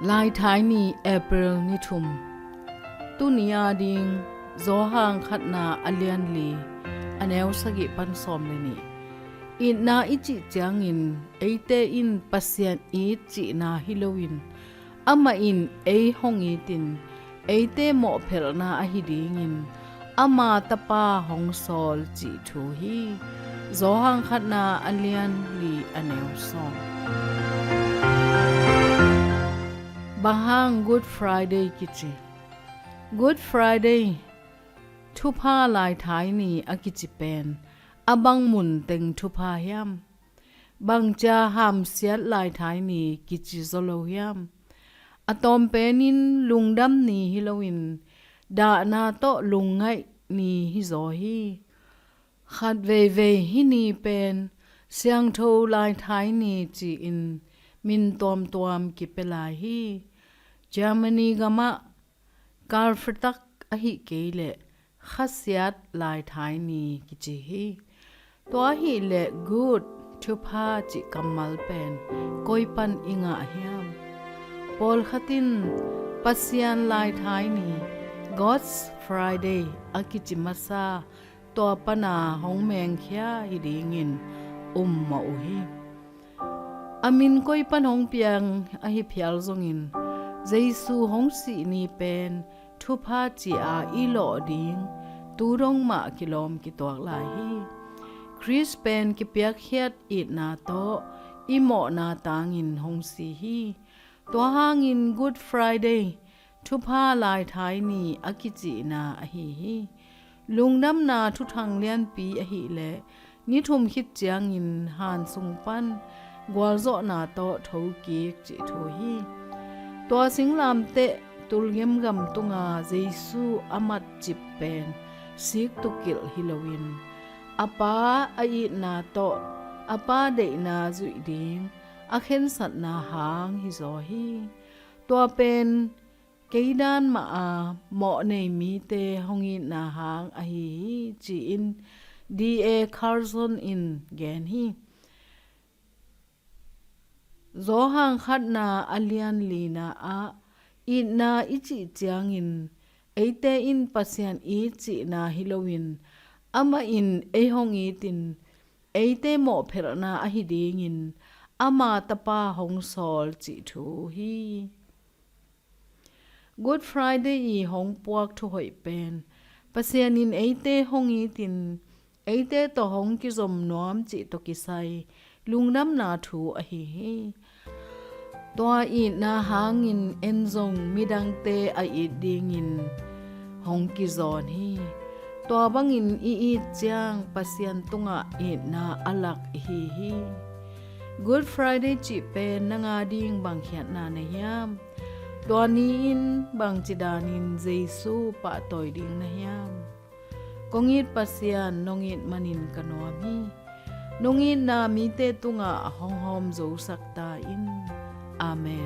ลายท้ายนี่เอเปริลนิทุมตุนียดิงโซฮังขัดนาอเลียนลีอันเอวสกิปันสอมเลยนี่อินนาอิจิจางอินเอเตอินปัสยันอิจินาฮิโลวินอามาอินเอฮงอีตินเอเตโมเพลนาอหิดิงินอามาตปาฮงซอลจิทูฮีโซฮังขัดนาอเลียนลีอันเอวซอมบางฮัง Good Friday กิจิ Good Friday ทุพาลายท้ายนี่อากิจิเป็นบังมุนเต็งทุพายามบางจาหามเสียลายท้ายนี่กิจิโซโลยามตอมเป็นินลุงดำนี่ฮิโลวินดานาโตลุงไงนี่ฮิโซฮีขัดเวฮินี่เป็นเสียงโทลายท้ายนี่จีอินมินตอมกิเปลาฮีGermany gama karftak ahi keile khasiat lai thai ni kichi hi to hi le good thupa chi kamal pen koipan inga hiam pol khatin pasian lai thai ni God's Friday akichi masa to pana hongmeng khia hi dingin ma uhi amin koipan hong piang ahi phial zongin Jesu hong si ni pen thupa chi a ilo ding turong ma kilom ki tok lai hi Chris pen ki piak hiat it na to imo na tangin hong si hi to hangin Good Friday thupa lai thai ni akichi na a hi lungnam na thu thang lian pi a hi le ni thum khit chiang in han sung pan gwal zo na to tho ki chi tho hiตัวสิงลามเตะตุลเยมกำตุงาเจซูอามัดจิบเป็นสิกตุกิลฮิโลวินอาปาอีนาโตอาปาเดนาจุยดิงอาเข็นสัตนาหางฮิโซฮีตัวเป็นเกดานมาเหมาะในมีเตหงอินาหางอหิจีอินดีเอคาร์ซอนอินแกนฮีโซฮังขัดนาอเลียนลีนาอินนาอิจิจางอินเอเตอินปัสยันอิจินาฮิโลวินอามาอินเอฮงอีตินเอเตโมเพรนาอหิดิงินอามาตปาฮงซอลจิทูฮี Good Friday อีฮงปวกทุหอยเป็นปัสยันอินเอเตฮงอีตินเอเตต่อฮงกิจมน้อมจิตกิไซลุงน้ำนาถูอหิตัวอีนาหางินเอ็นซงมีดังเตออีดีงินหงกิจอนฮีตัวบังอินอีจางปัสยันตุงะอีนาอลักฮี Good Friday จิเป็นนางาดิงบางเขียนนาในยามตัวนี้อินบางจิดานินเจซูปะตอยดิงในยามกงอิดปัสยันนงอิดมันินกันวามีnungin na mite tunga hong hom zo sakta in amen